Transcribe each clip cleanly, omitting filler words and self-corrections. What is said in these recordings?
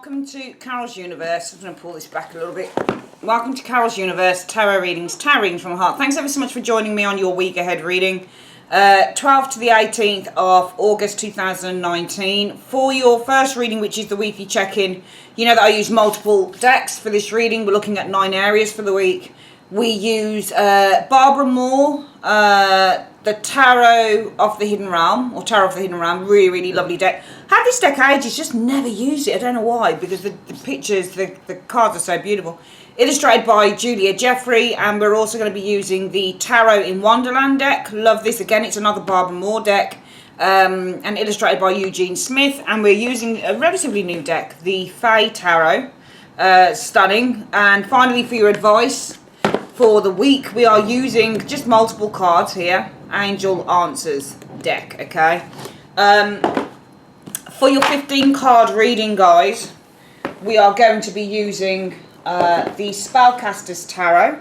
welcome to Carol's Universe. I'm going to pull this back a little bit. Welcome to Carol's Universe, Tarot Readings from the Heart. Thanks ever so much for joining me on your week ahead reading. 12th to the 18th of August 2019. For your first reading, which is the weekly check-in, you know that I use multiple decks for this reading. We're looking at 9 areas for the week. We use Barbara Moore, the Tarot of the Hidden Realm, or Tarot of the Hidden Realm, really lovely deck. Had this deck ages, just never use it. I don't know why, because the pictures, the cards are so beautiful. Illustrated by Julia Jeffrey, and we're also going to be using the Tarot in Wonderland deck. Love this. Again, it's another Barbara Moore deck, and illustrated by Eugene Smith. And we're using a relatively new deck, the Fae Tarot. Stunning. And finally, for your advice for the week, we are using just multiple cards here. Angel Answers deck, okay? For your 15 card reading, guys, we are going to be using the Spellcaster's Tarot.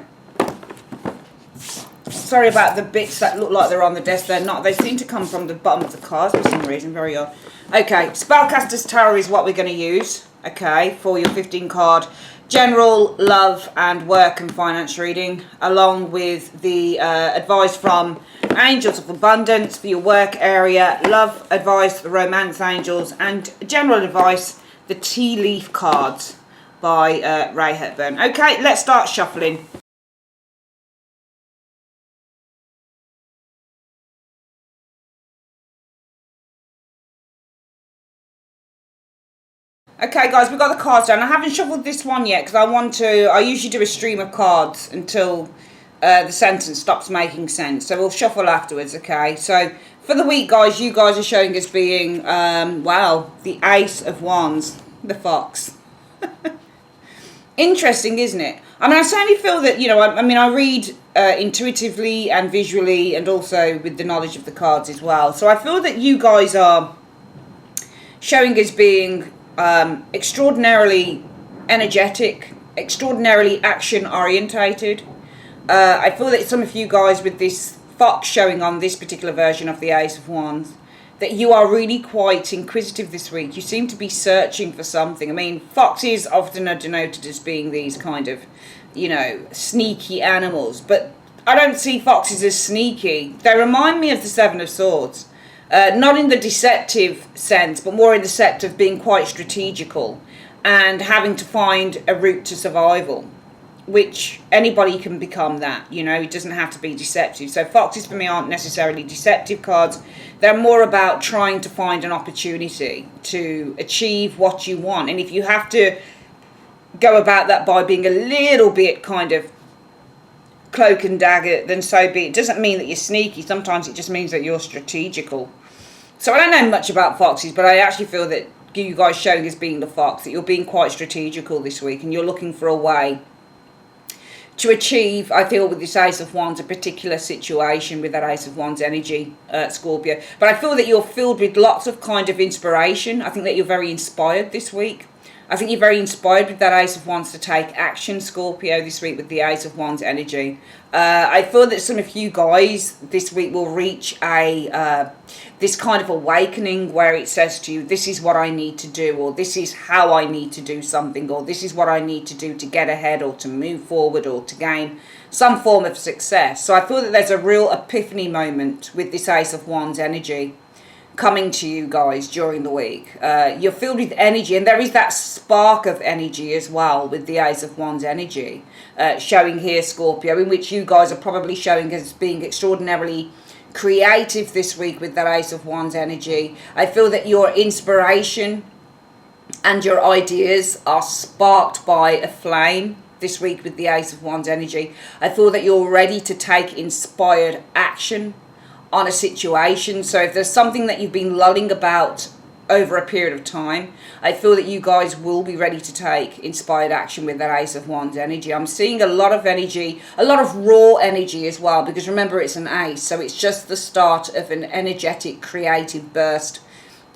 Sorry about the bits that look like they're on the desk. They're not. They seem to come from the bottom of the cards for some reason. Very odd. Okay, Spellcaster's Tarot is what we're going to use, okay, for your 15 card general love and work and finance reading, along with the advice from Angels of Abundance for your work area, love advice, the romance angels, and general advice, the tea leaf cards by Ray Hepburn. Okay, let's start shuffling. Okay guys, we've got the cards down. I haven't shuffled this one yet because I usually do a stream of cards until the sentence stops making sense. So we'll shuffle afterwards, okay? So for the week, guys, you guys are showing us being, wow, the Ace of Wands, the Fox. Interesting, isn't it? I mean, I certainly feel that, you know, I read intuitively and visually and also with the knowledge of the cards as well. So I feel that you guys are showing us being extraordinarily energetic, extraordinarily action orientated. I feel that some of you guys with this fox showing on this particular version of the Ace of Wands, that you are really quite inquisitive this week. You seem to be searching for something. I mean, foxes often are denoted as being these kind of, you know, sneaky animals, but I don't see foxes as sneaky. They remind me of the Seven of Swords. Not in the deceptive sense, but more in the sense of being quite strategical and having to find a route to survival, which anybody can become that, you know, it doesn't have to be deceptive. So foxes for me aren't necessarily deceptive cards. They're more about trying to find an opportunity to achieve what you want. And if you have to go about that by being a little bit kind of cloak and dagger, then so be it. It doesn't mean that you're sneaky. Sometimes it just means that you're strategical. So I don't know much about foxes, but I actually feel that you guys showing as being the fox, that you're being quite strategical this week and you're looking for a way to achieve, I feel with this Ace of Wands, a particular situation with that Ace of Wands energy, Scorpio. But I feel that you're filled with lots of kind of inspiration. I think that you're very inspired this week. I think you're very inspired with that Ace of Wands to take action, Scorpio, this week with the Ace of Wands energy. I feel that some of you guys this week will reach this kind of awakening where it says to you, this is what I need to do, or this is how I need to do something, or this is what I need to do to get ahead or to move forward or to gain some form of success. So I feel that there's a real epiphany moment with this Ace of Wands energy coming to you guys during the week. You're filled with energy, and there is that spark of energy as well with the Ace of Wands energy showing here, Scorpio, in which you guys are probably showing as being extraordinarily creative this week with that Ace of Wands energy. I feel that your inspiration and your ideas are sparked by a flame this week with the Ace of Wands energy. I feel that you're ready to take inspired action on a situation. So if there's something that you've been lulling about over a period of time, I feel that you guys will be ready to take inspired action with that Ace of Wands energy. I'm seeing a lot of energy, a lot of raw energy as well, because remember it's an ace, so it's just the start of an energetic creative burst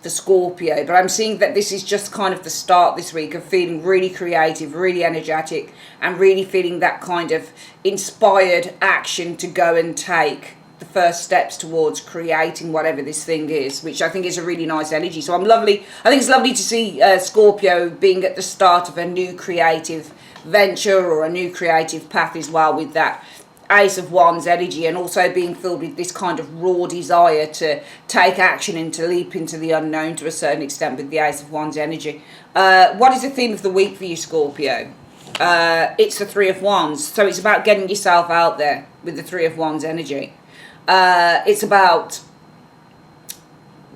for Scorpio. But I'm seeing that this is just kind of the start this week of feeling really creative, really energetic, and really feeling that kind of inspired action to go and take the first steps towards creating whatever this thing is, which I think is a really nice energy. So I think it's lovely to see Scorpio being at the start of a new creative venture or a new creative path as well, with that Ace of Wands energy, and also being filled with this kind of raw desire to take action and to leap into the unknown to a certain extent with the Ace of Wands energy. What is the theme of the week for you, Scorpio? It's the Three of Wands. So it's about getting yourself out there with the Three of Wands energy. It's about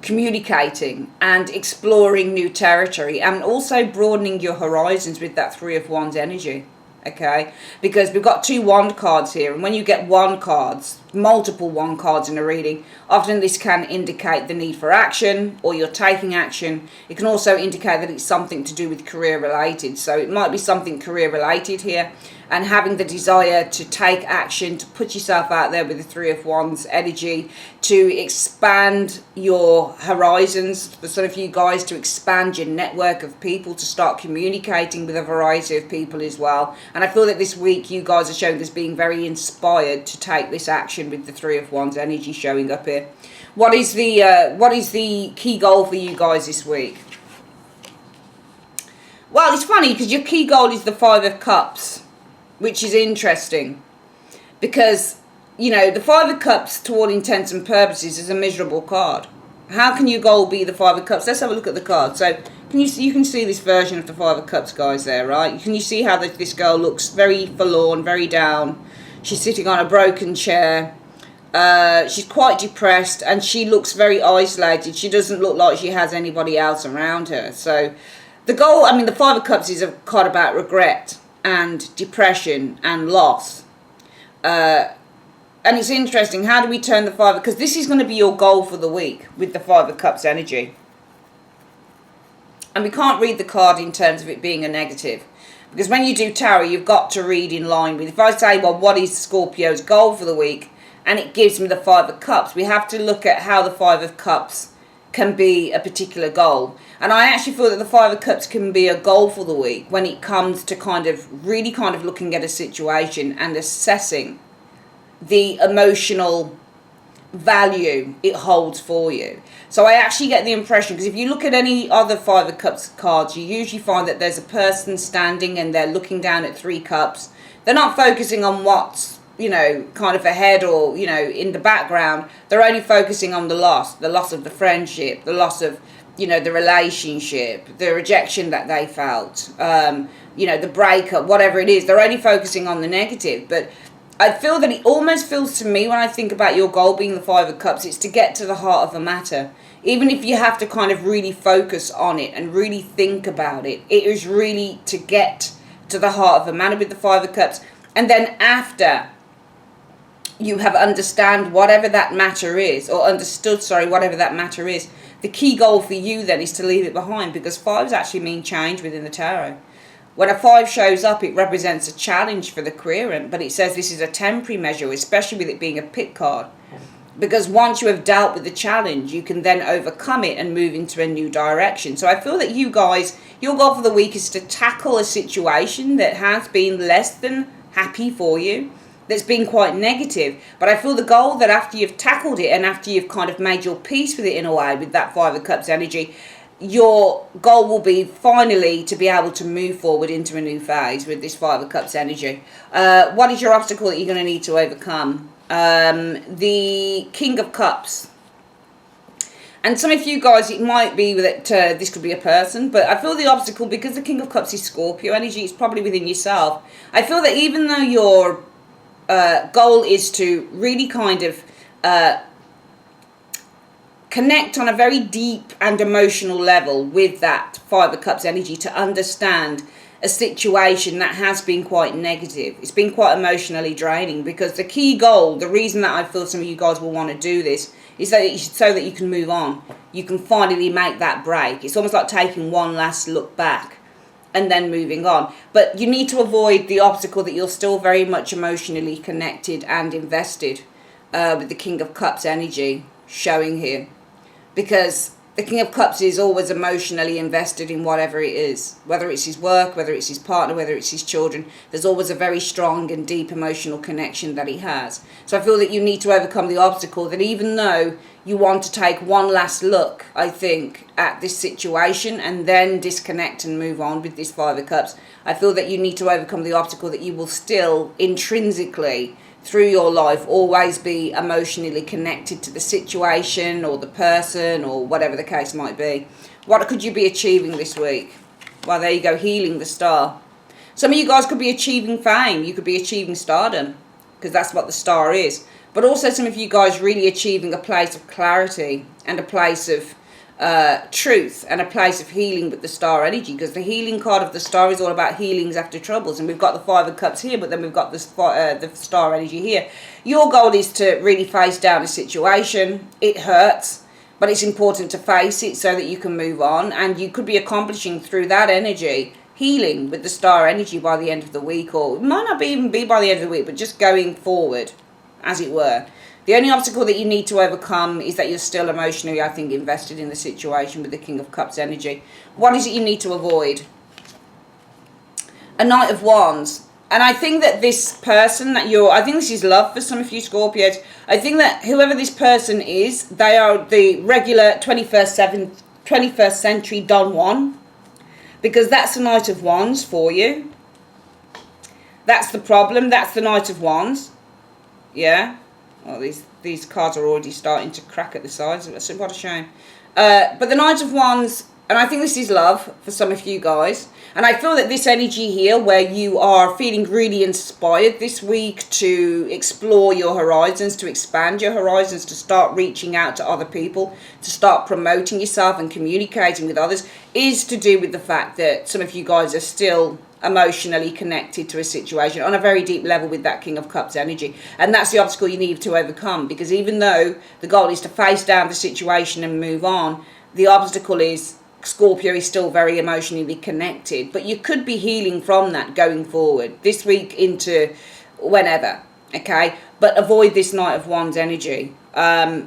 communicating and exploring new territory, and also broadening your horizons with that Three of Wands energy. Okay, because we've got 2 wand cards here, and when you get wand cards, multiple wand cards in a reading, often this can indicate the need for action, or you're taking action. It can also indicate that it's something to do with career related, so it might be something career related here, and having the desire to take action, to put yourself out there with the Three of Wands energy, to expand your horizons, for some of you guys, to expand your network of people, to start communicating with a variety of people as well. And I feel that this week you guys are showing as being very inspired to take this action with the Three of Wands energy showing up here. What is the key goal for you guys this week? Well, it's funny because your key goal is the Five of Cups, which is interesting because, you know, the Five of Cups, to all intents and purposes, is a miserable card. How can your goal be the Five of Cups? Let's have a look at the card. So you can see this version of the Five of Cups, guys, there, right? Can you see how this girl looks very forlorn, very down? She's sitting on a broken chair. She's quite depressed, and she looks very isolated. She doesn't look like she has anybody else around her. So the goal, I mean, the Five of Cups is a card about regret and depression and loss. And it's interesting, how do we turn the Five, because this is going to be your goal for the week with the Five of Cups energy. And we can't read the card in terms of it being a negative, because when you do tarot, you've got to read in line with, if I say, well, what is Scorpio's goal for the week, and it gives me the Five of Cups, we have to look at how the Five of Cups can be a particular goal. And I actually feel that the Five of Cups can be a goal for the week when it comes to really looking at a situation and assessing the emotional value it holds for you. So I actually get the impression, because if you look at any other Five of Cups cards, you usually find that there's a person standing and they're looking down at 3 cups. They're not focusing on what's, you know, kind of ahead or, you know, in the background. They're only focusing on the loss of the friendship, the loss of, you know, the relationship, the rejection that they felt, you know, the breakup, whatever it is. They're only focusing on the negative. But I feel that it almost feels to me, when I think about your goal being the Five of Cups, it's to get to the heart of the matter. Even if you have to kind of really focus on it and really think about it, it is really to get to the heart of the matter with the Five of Cups. And then after you have understood whatever that matter is, whatever that matter is, the key goal for you then is to leave it behind, because 5s actually mean change within the tarot. When a 5 shows up, it represents a challenge for the querent, but it says this is a temporary measure, especially with it being a pit card. Because once you have dealt with the challenge, you can then overcome it and move into a new direction. So I feel that you guys, your goal for the week is to tackle a situation that has been less than happy for you, that's been quite negative. But I feel the goal that after you've tackled it and after you've kind of made your peace with it in a way, with that Five of Cups energy, your goal will be finally to be able to move forward into a new phase with this Five of Cups energy. What is your obstacle that you're going to need to overcome? The King of Cups. And some of you guys, it might be that this could be a person, but I feel the obstacle, because the King of Cups is Scorpio energy, it's probably within yourself. I feel that even though your goal is to really kind of connect on a very deep and emotional level with that Five of Cups energy, to understand a situation that has been quite negative. It's been quite emotionally draining, because the key goal, the reason that I feel some of you guys will want to do this, is that so that you can move on. You can finally make that break. It's almost like taking one last look back and then moving on. But you need to avoid the obstacle that you're still very much emotionally connected and invested with the King of Cups energy showing here. Because The King of Cups is always emotionally invested in whatever it is, whether it's his work, whether it's his partner, whether it's his children. There's always a very strong and deep emotional connection that he has. So I feel that you need to overcome the obstacle that even though you want to take one last look, I think, at this situation and then disconnect and move on with this Five of Cups, I feel that you need to overcome the obstacle that you will still intrinsically through your life always be emotionally connected to the situation or the person or whatever the case might be. What could you be achieving this week? Well, there you go, healing the star. Some of you guys could be achieving fame. You could be achieving stardom because that's what the star is. But also some of you guys really achieving a place of clarity and a place of truth and a place of healing with the star energy, because the healing card of the star is all about healings after troubles, and we've got the Five of Cups here, but then we've got the star energy here. Your goal is to really face down a situation. It hurts, but it's important to face it so that you can move on, and you could be accomplishing through that energy healing with the star energy by the end of the week, or it might not even be by the end of the week, but just going forward, as it were. The only obstacle that you need to overcome is that you're still emotionally, I think, invested in the situation with the King of Cups energy. What is it you need to avoid? A Knight of Wands. And I think that this person that I think this is love for some of you Scorpios. I think that whoever this person is, they are the regular 21st century Don Juan. Because that's the Knight of Wands for you. That's the problem. That's the Knight of Wands. Yeah. Well, these cards are already starting to crack at the sides. What a shame. But the Knight of Wands, and I think this is love for some of you guys. And I feel that this energy here, where you are feeling really inspired this week to explore your horizons, to expand your horizons, to start reaching out to other people, to start promoting yourself and communicating with others, is to do with the fact that some of you guys are still emotionally connected to a situation on a very deep level with that King of Cups energy. And that's the obstacle you need to overcome, because even though the goal is to face down the situation and move on, the obstacle is Scorpio is still very emotionally connected. But you could be healing from that going forward this week into whenever, okay? But avoid this Knight of Wands energy. I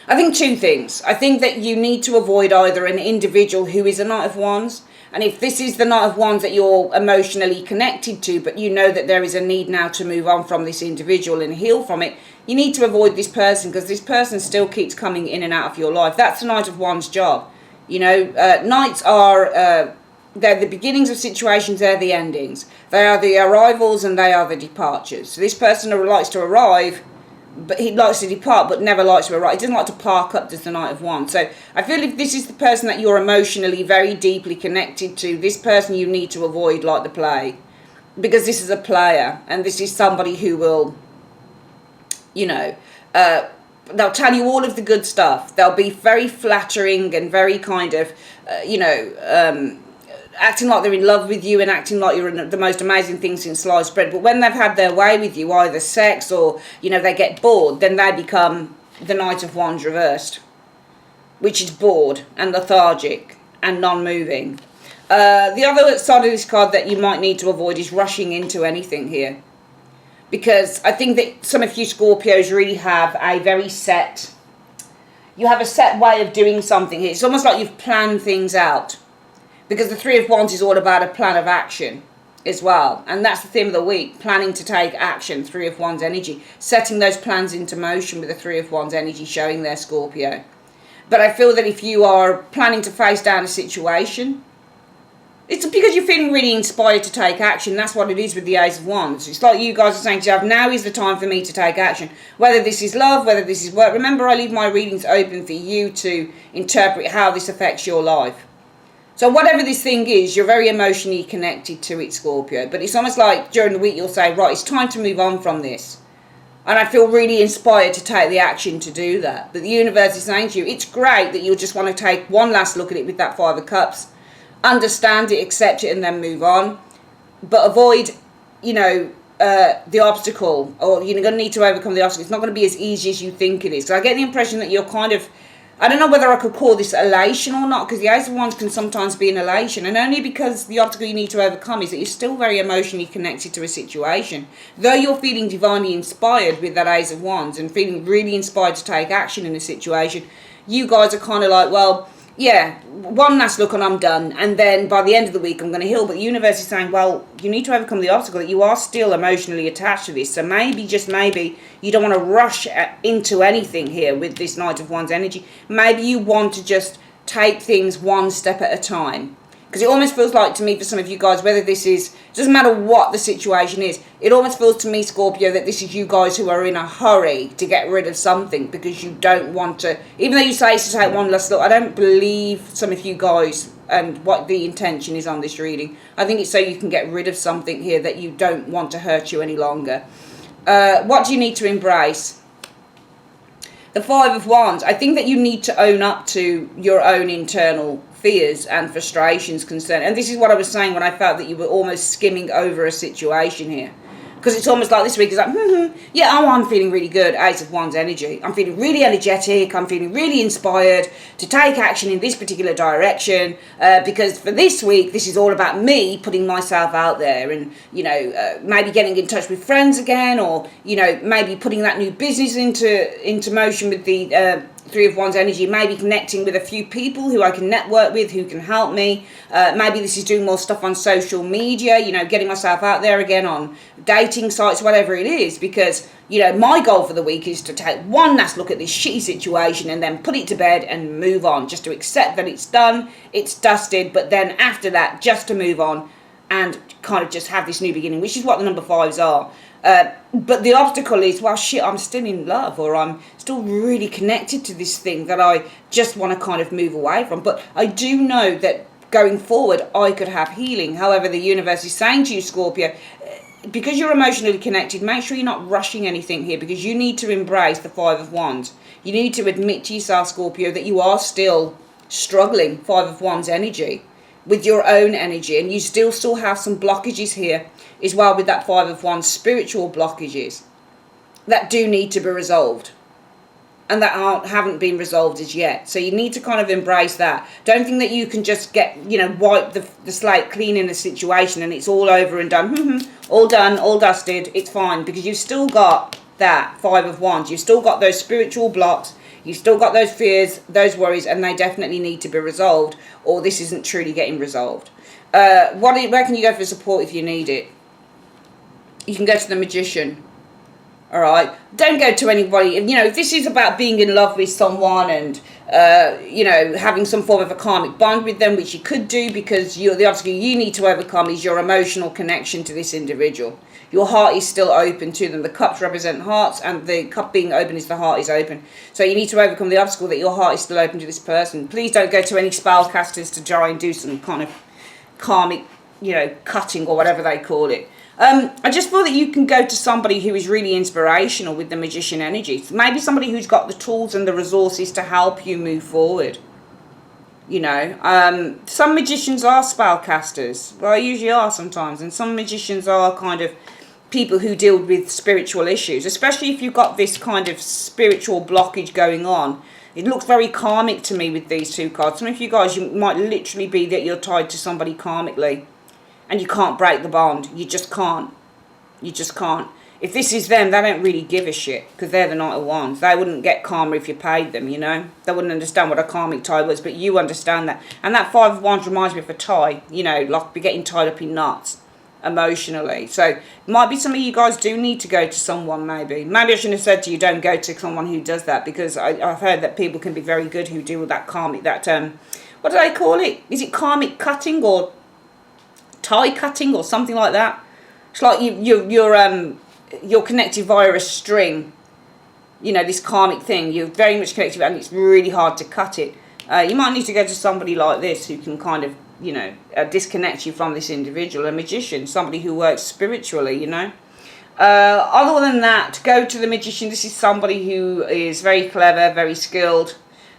think two things. I think that you need to avoid either an individual who is a Knight of Wands, and if this is the Knight of Wands that you're emotionally connected to, but you know that there is a need now to move on from this individual and heal from it, you need to avoid this person, because this person still keeps coming in and out of your life. That's the Knight of Wands' job. You know, Knights are, they're the beginnings of situations, they're the endings. They are the arrivals and they are the departures. So this person likes to arrive, but he likes to depart, but never likes to arrive. He doesn't like to park up, does the Knight of Wands. So I feel if this is the person that you're emotionally very deeply connected to, this person you need to avoid like the plague. Because this is a player, and this is somebody who will, you know, they'll tell you all of the good stuff. They'll be very flattering and very kind of, you know, acting like they're in love with you and acting like you're the most amazing thing since sliced bread. But when they've had their way with you, either sex or, you know, they get bored, then they become the Knight of Wands reversed, which is bored and lethargic and non-moving. The other side of this card that you might need to avoid is rushing into anything here. Because I think that some of you Scorpios really have a very set, you have a set way of doing something here. It's almost like you've planned things out. Because the Three of Wands is all about a plan of action as well. And that's the theme of the week, planning to take action, Three of Wands energy. Setting those plans into motion with the Three of Wands energy showing there, Scorpio. But I feel that if you are planning to face down a situation, it's because you're feeling really inspired to take action. That's what it is with the Ace of Wands. It's like you guys are saying to yourself, now is the time for me to take action. Whether this is love, whether this is work. Remember, I leave my readings open for you to interpret how this affects your life. So whatever this thing is, you're very emotionally connected to it, Scorpio. But it's almost like during the week you'll say, right, it's time to move on from this. And I feel really inspired to take the action to do that. But the universe is saying to you, it's great that you'll just want to take one last look at it with that Five of Cups. Understand it, accept it, and then move on. But avoid, you know, the obstacle. Or you're going to need to overcome the obstacle. It's not going to be as easy as you think it is. So I get the impression that you're kind of, I don't know whether I could call this elation or not, because the Ace of Wands can sometimes be an elation, and only because the obstacle you need to overcome is that you're still very emotionally connected to a situation. Though you're feeling divinely inspired with that Ace of Wands and feeling really inspired to take action in a situation, you guys are kind of like, well, yeah, one last look and I'm done. And then by the end of the week, I'm going to heal. But the universe is saying, well, you need to overcome the obstacle that you are still emotionally attached to this. So maybe, just maybe, you don't want to rush into anything here with this Knight of Wands energy. Maybe you want to just take things one step at a time. Because it almost feels like to me, for some of you guys, whether this is, it doesn't matter what the situation is, it almost feels to me, Scorpio, that this is you guys who are in a hurry to get rid of something because you don't want to, even though you say it's to take one last look, I don't believe some of you guys and what the intention is on this reading. I think it's so you can get rid of something here that you don't want to hurt you any longer. What do you need to embrace? The Five of Wands. I think that you need to own up to your own internal fears and frustrations concerned. And this is what I was saying when I felt that you were almost skimming over a situation here. Because it's almost like this week is like, yeah, I'm feeling really good. Ace of Wands energy. I'm feeling really energetic. I'm feeling really inspired to take action in this particular direction. Because for this week, this is all about me putting myself out there and, you know, maybe getting in touch with friends again, or, you know, maybe putting that new business into motion with the Three of Wands energy, maybe connecting with a few people who I can network with, who can help me. Maybe this is doing more stuff on social media, you know, getting myself out there again on dating sites, whatever it is. Because, you know, my goal for the week is to take one last look at this shitty situation and then put it to bed and move on. Just to accept that it's done, it's dusted, but then after that, just to move on and kind of just have this new beginning, which is what the number fives are. But the obstacle is, well, shit, I'm still in love, or I'm still really connected to this thing that I just want to kind of move away from. But I do know that going forward, I could have healing. However, the universe is saying to you, Scorpio, because you're emotionally connected, make sure you're not rushing anything here, because you need to embrace the Five of Wands. You need to admit to yourself, Scorpio, that you are still struggling, Five of Wands energy, with your own energy, and you still have some blockages here as well with that Five of Wands, spiritual blockages that do need to be resolved and that haven't been resolved as yet. So you need to kind of embrace that. Don't think that you can just get, you know, wipe the slate clean in a situation and it's all over and done. All done, all dusted, it's fine, because you've still got that Five of Wands. You've still got those spiritual blocks. You've still got those fears, those worries, and they definitely need to be resolved, or this isn't truly getting resolved. Where can you go for support if you need it? You can go to the Magician. All right, don't go to anybody. You know, if this is about being in love with someone and you know, having some form of a karmic bond with them, which you could do, because the obstacle you need to overcome is your emotional connection to this individual. Your heart is still open to them. The cups represent hearts, and the cup being open is the heart is open. So you need to overcome the obstacle that your heart is still open to this person. Please don't go to any spellcasters to try and do some kind of karmic, you know, cutting or whatever they call it. I just feel that you can go to somebody who is really inspirational with the Magician energy. Maybe somebody who's got the tools and the resources to help you move forward. You know, some magicians are spellcasters. Well, they usually are sometimes. And some magicians are kind of people who deal with spiritual issues, especially if you've got this kind of spiritual blockage going on. It looks very karmic to me with these two cards. Some of you guys, you might literally be that you're tied to somebody karmically and you can't break the bond. You just can't. You just can't. If this is them, they don't really give a shit, because they're the Knight of Wands. They wouldn't get karma if you paid them, you know. They wouldn't understand what a karmic tie was, but you understand that. And that Five of Wands reminds me of a tie, you know, like be getting tied up in knots emotionally. So it might be some of you guys do need to go to someone, maybe. Maybe I shouldn't have said to you, don't go to someone who does that, because I've heard that people can be very good who deal with that karmic, that, what do they call it? Is it karmic cutting or tie cutting or something like that? It's like you're connected via a string, you know, this karmic thing. You're very much connected, and it's really hard to cut it. You might need to go to somebody like this who can kind of, you know, disconnect you from this individual. A magician, somebody who works spiritually, you know. Other than that, go to the Magician. This is somebody who is very clever, very skilled,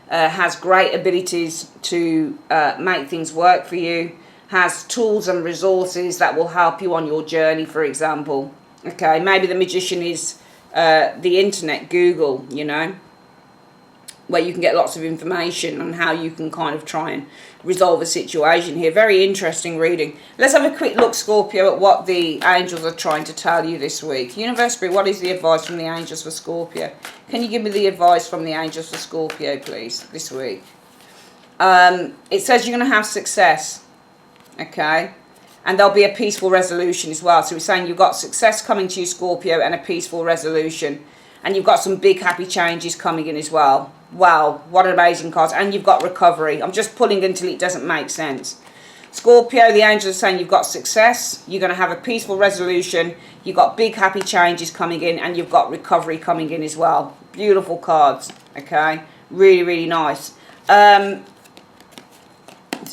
has great abilities to make things work for you, has tools and resources that will help you on your journey, for example. Okay, maybe the Magician is the internet, Google, you know. where you can get lots of information on how you can kind of try and resolve a situation here. Very interesting reading. Let's have a quick look, Scorpio, at what the angels are trying to tell you this week. Universe Spirit, what is the advice from the angels for Scorpio? Can you give me the advice from the angels for Scorpio, please, this week? It says you're going to have success, okay? And there'll be a peaceful resolution as well. So we're saying you've got success coming to you, Scorpio, and a peaceful resolution. And you've got some big happy changes coming in as well. Wow, what an amazing card. And you've got recovery. I'm just pulling until it doesn't make sense. Scorpio, the angels are saying you've got success. You're going to have a peaceful resolution. You've got big happy changes coming in. And you've got recovery coming in as well. Beautiful cards. Okay. Really, really nice. Let's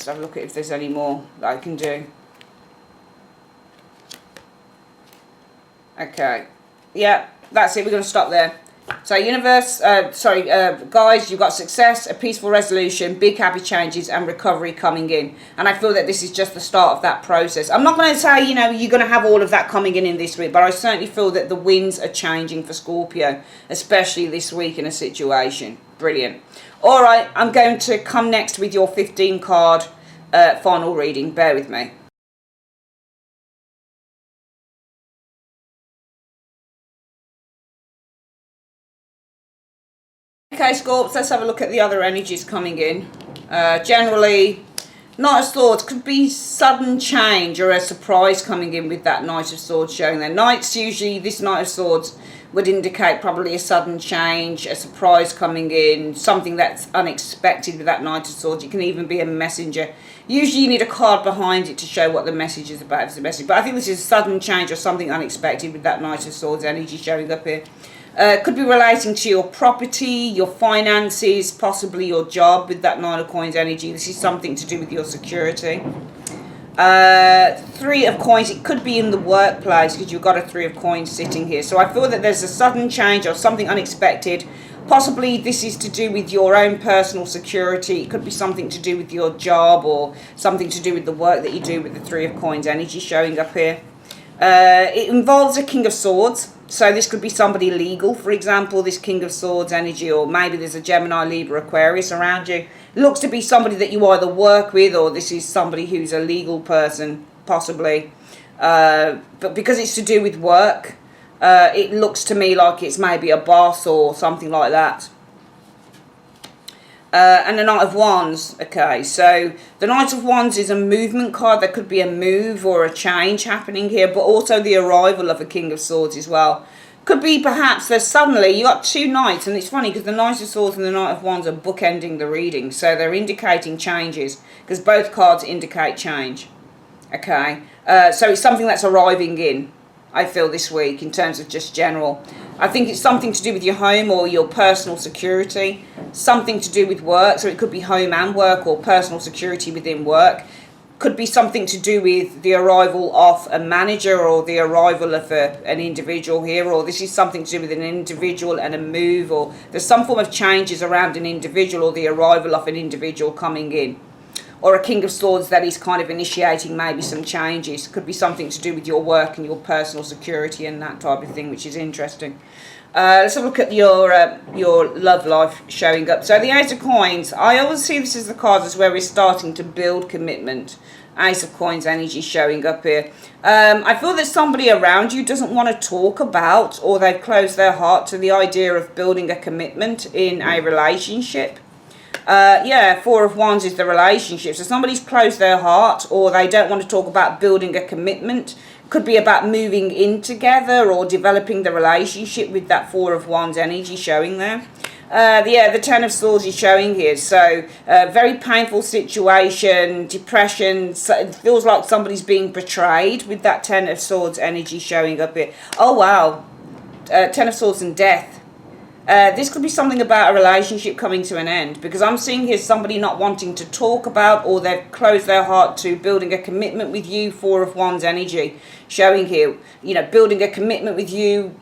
have a look at if there's any more that I can do. Okay. Yeah. That's it. We're going to stop there. So, universe, guys, you've got success, a peaceful resolution, big happy changes, and recovery coming in. And I feel that this is just the start of that process. I'm not going to say, you know, you're going to have all of that coming in this week, but I certainly feel that the winds are changing for Scorpio, especially this week in a situation. Brilliant. All right, I'm going to come next with your 15 card final reading. Bear with me. Okay, Scorps, let's have a look at the other energies coming in. Generally, Knight of Swords could be sudden change or a surprise coming in with that Knight of Swords showing there. Knights, usually, this Knight of Swords would indicate probably a sudden change, a surprise coming in, something that's unexpected with that Knight of Swords. It can even be a messenger. Usually you need a card behind it to show what the message is about. It's a message. But I think this is a sudden change or something unexpected with that Knight of Swords energy showing up here. Could be relating to your property, your finances, possibly your job with that Nine of Coins energy. This is something to do with your security. Three of Coins, it could be in the workplace because you've got a Three of Coins sitting here. So I feel that there's a sudden change or something unexpected. Possibly this is to do with your own personal security. It could be something to do with your job or something to do with the work that you do with the Three of Coins energy showing up here. It involves a King of Swords. So this could be somebody legal, for example, this King of Swords energy, or maybe there's a Gemini, Libra, Aquarius around you. It looks to be somebody that you either work with, or this is somebody who's a legal person, possibly. But because it's to do with work, it looks to me like it's maybe a boss or something like that. And the Knight of Wands. Okay, so the Knight of Wands is a movement card. There could be a move or a change happening here, but also the arrival of a King of Swords as well. Could be perhaps there's suddenly, you got two knights, and it's funny because the Knight of Swords and the Knight of Wands are bookending the reading, so they're indicating changes, because both cards indicate change. Okay, so it's something that's arriving in, I feel, this week in terms of just general. I think it's something to do with your home or your personal security, something to do with work, so it could be home and work or personal security within work. Could be something to do with the arrival of a manager or the arrival of an individual here, or this is something to do with an individual and a move, or there's some form of changes around an individual or the arrival of an individual coming in. Or a King of Swords that is kind of initiating maybe some changes. Could be something to do with your work and your personal security and that type of thing, which is interesting. Let's have a look at your love life showing up. So the Ace of Coins, I always see this as the cards as where we're starting to build commitment. Ace of Coins energy showing up here. I feel that somebody around you doesn't want to talk about, or they've closed their heart to the idea of building a commitment in a relationship. Yeah, Four of Wands is the relationship. So somebody's closed their heart, or they don't want to talk about building a commitment. Could be about moving in together or developing the relationship with that Four of Wands energy showing there. Yeah, the Ten of Swords is showing here. So, very painful situation, depression. So it feels like somebody's being betrayed with that Ten of Swords energy showing up here. Oh, wow. Ten of Swords and death. This could be something about a relationship coming to an end, because I'm seeing here somebody not wanting to talk about, or they've closed their heart to building a commitment with you. Four of Wands energy showing here, you know, building a commitment with you,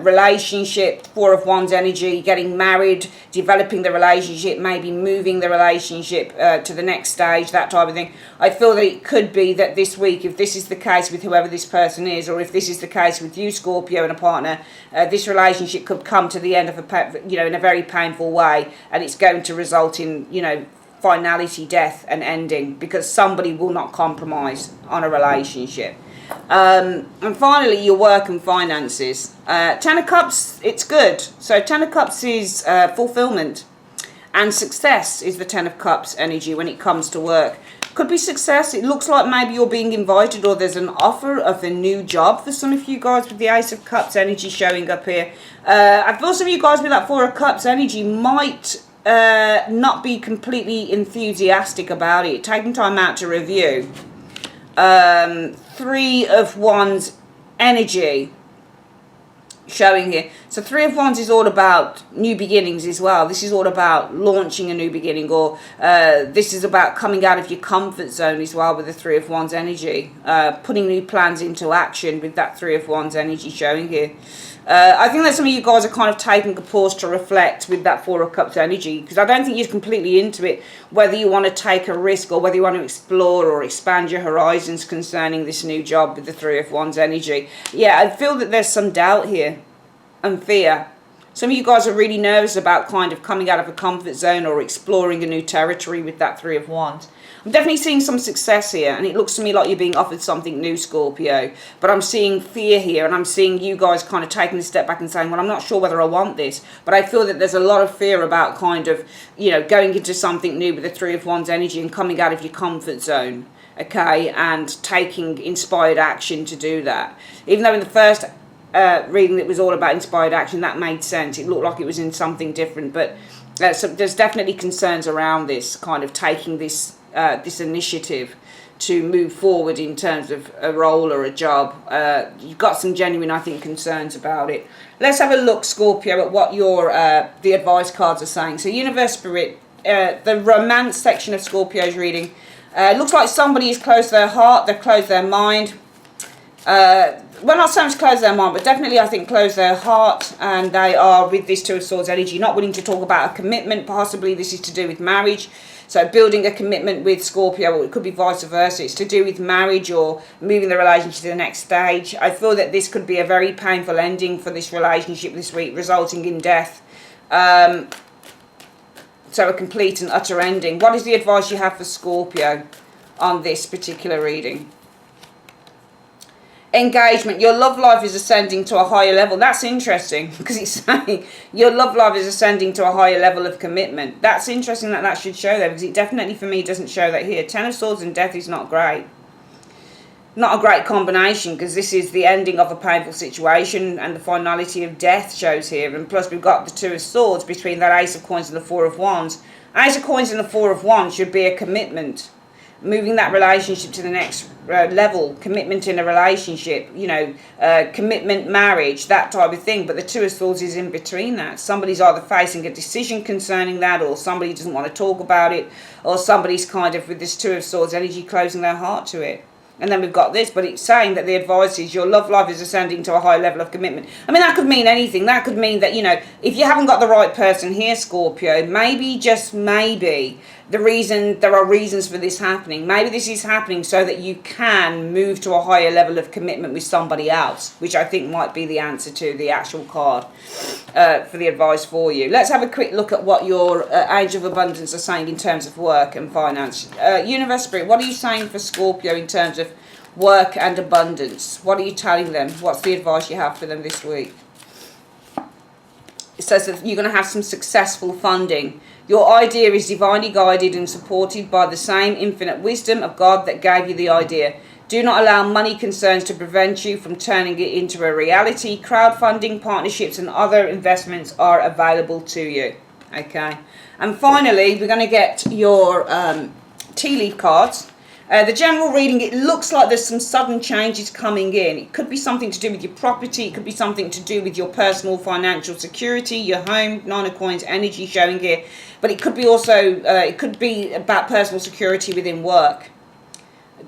relationship, Four of Wands energy, getting married, developing the relationship, maybe moving the relationship to the next stage, that type of thing. I feel that it could be that this week, if this is the case with whoever this person is, or if this is the case with you, Scorpio, and a partner, this relationship could come to the end of in a very painful way, and it's going to result in, finality, death, and ending, because somebody will not compromise on a relationship. And finally, your work and finances. Ten of Cups, it's good. So Ten of Cups is fulfillment, and success is the Ten of Cups energy when it comes to work. Could be success. It looks like maybe you're being invited, or there's an offer of a new job for some of you guys with the Ace of Cups energy showing up here. I feel some of you guys with that Four of Cups energy might not be completely enthusiastic about it, taking time out to review. Three of Wands energy showing here. So Three of Wands is all about new beginnings as well. This is all about launching a new beginning, or this is about coming out of your comfort zone as well with the Three of Wands energy, putting new plans into action with that Three of Wands energy showing here. I think that some of you guys are kind of taking a pause to reflect with that Four of Cups energy, because I don't think you're completely into it, whether you want to take a risk or whether you want to explore or expand your horizons concerning this new job with the Three of Wands energy. Yeah, I feel that there's some doubt here and fear. Some of you guys are really nervous about kind of coming out of a comfort zone or exploring a new territory with that Three of Wands. I'm definitely seeing some success here, and it looks to me like you're being offered something new, Scorpio. But I'm seeing fear here, and I'm seeing you guys kind of taking a step back and saying, well, I'm not sure whether I want this. But I feel that there's a lot of fear about kind of, going into something new with the Three of Wands energy and coming out of your comfort zone, okay, and taking inspired action to do that. Even though in the first reading it was all about inspired action, that made sense. It looked like it was in something different, but so there's definitely concerns around this, kind of taking this initiative to move forward in terms of a role or a job. You've got some genuine, I think, concerns about it. Let's have a look, Scorpio, at what the advice cards are saying. So Universe Spirit, the romance section of Scorpio's reading, it looks like somebody has closed their heart, they've closed their mind. Well, not so much close their mind, but definitely I think close their heart, and they are, with this Two of Swords energy, not willing to talk about a commitment. Possibly this is to do with marriage. So building a commitment with Scorpio, or it could be vice versa. It's to do with marriage or moving the relationship to the next stage. I feel that this could be a very painful ending for this relationship this week, resulting in death. So a complete and utter ending. What is the advice you have for Scorpio on this particular reading? Engagement. Your love life is ascending to a higher level. That's interesting, because it's saying your love life is ascending to a higher level of commitment. That's interesting that should show that, because it definitely for me doesn't show that here. Ten of Swords and death is not great. Not a great combination, because this is the ending of a painful situation, and the finality of death shows here. And plus we've got the Two of Swords between that Ace of Coins and the Four of Wands. Ace of Coins and the Four of Wands should be a commitment. Moving that relationship to the next level, commitment in a relationship, commitment, marriage, that type of thing. But the Two of Swords is in between that. Somebody's either facing a decision concerning that, or somebody doesn't want to talk about it, or somebody's kind of, with this Two of Swords energy, closing their heart to it. And then we've got this, but it's saying that the advice is your love life is ascending to a high level of commitment. I mean, that could mean anything. That could mean that, if you haven't got the right person here, Scorpio, maybe, just maybe, there are reasons for this happening. Maybe this is happening so that you can move to a higher level of commitment with somebody else, which I think might be the answer to the actual card for the advice for you. Let's have a quick look at what your Age of Abundance are saying in terms of work and finance. Universe Spirit, what are you saying for Scorpio in terms of work and abundance? What are you telling them? What's the advice you have for them this week? It says that you're going to have some successful funding. Your idea is divinely guided and supported by the same infinite wisdom of God that gave you the idea. Do not allow money concerns to prevent you from turning it into a reality. Crowdfunding, partnerships and other investments are available to you. Okay. And finally, we're going to get your tea leaf cards. The general reading, it looks like there's some sudden changes coming in. It could be something to do with your property. It could be something to do with your personal financial security, your home. Nine of Coins energy showing here. But it could be also, it could be about personal security within work.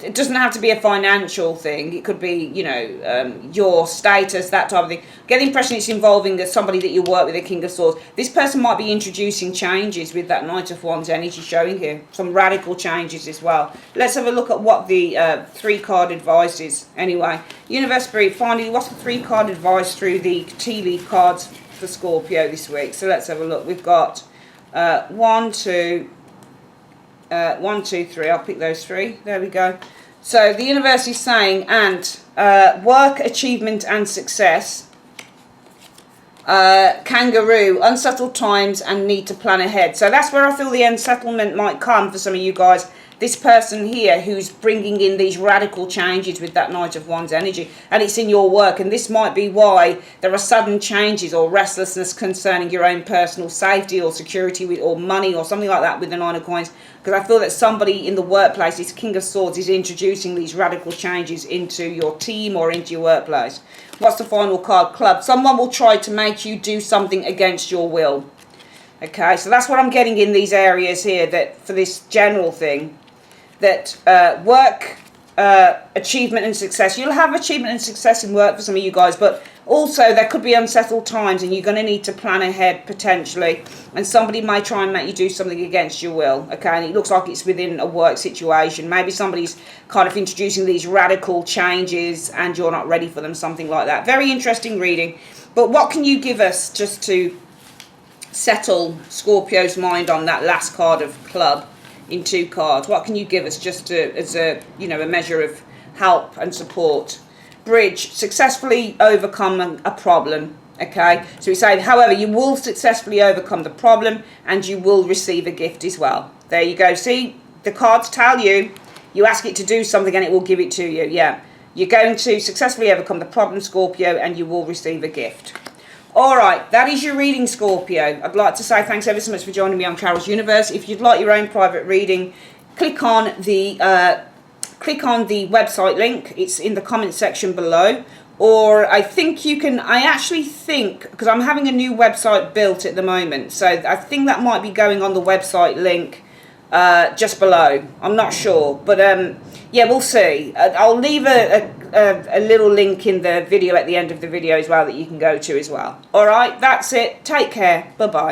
It doesn't have to be a financial thing. It could be, you know, your status, that type of thing. Get the impression it's involving somebody that you work with, a King of Swords. This person might be introducing changes with that Knight of Wands energy showing here. Some radical changes as well. Let's have a look at what the 3-card advice is. Anyway, Universe Spirit, finally, what's the 3-card advice through the tea leaf cards for Scorpio this week? So let's have a look. We've got 1, 2, 1, 2, 3. I'll pick those 3. There we go. So the universe is saying, and work, achievement and success. Kangaroo, unsettled times and need to plan ahead. So that's where I feel the unsettlement might come for some of you guys. This person here who's bringing in these radical changes with that Knight of Wands energy, and it's in your work, and this might be why there are sudden changes or restlessness concerning your own personal safety or security with, or money or something like that with the 9 of Coins, because I feel that somebody in the workplace, this King of Swords, is introducing these radical changes into your team or into your workplace. What's the final card? Club. Someone will try to make you do something against your will. Okay, so that's what I'm getting in these areas here, that for this general thing, that work, achievement and success. You'll have achievement and success in work for some of you guys, but also there could be unsettled times and you're going to need to plan ahead potentially, and somebody may try and make you do something against your will. Okay, and it looks like it's within a work situation. Maybe somebody's kind of introducing these radical changes and you're not ready for them, something like that. Very interesting reading. But what can you give us just to settle Scorpio's mind on that last card of Club in 2 cards? What can you give us just to, as a, you know, a measure of help and support? Bridge, successfully overcome a problem. Okay, so we say, however, you will successfully overcome the problem and you will receive a gift as well. There you go. See, the cards tell you, you ask it to do something and it will give it to you. Yeah, you're going to successfully overcome the problem, Scorpio, and you will receive a gift. All right, that is your reading, Scorpio. I'd like to say thanks ever so much for joining me on Carol's Universe. If you'd like your own private reading, click on the website link. It's in the comment section below. Or I think you can, I actually think, because I'm having a new website built at the moment, so I think that might be going on the website link just below. I'm not sure, but yeah, we'll see. I'll leave a little link in the video at the end of the video as well that you can go to as well. All right, that's it. Take care. Bye-bye.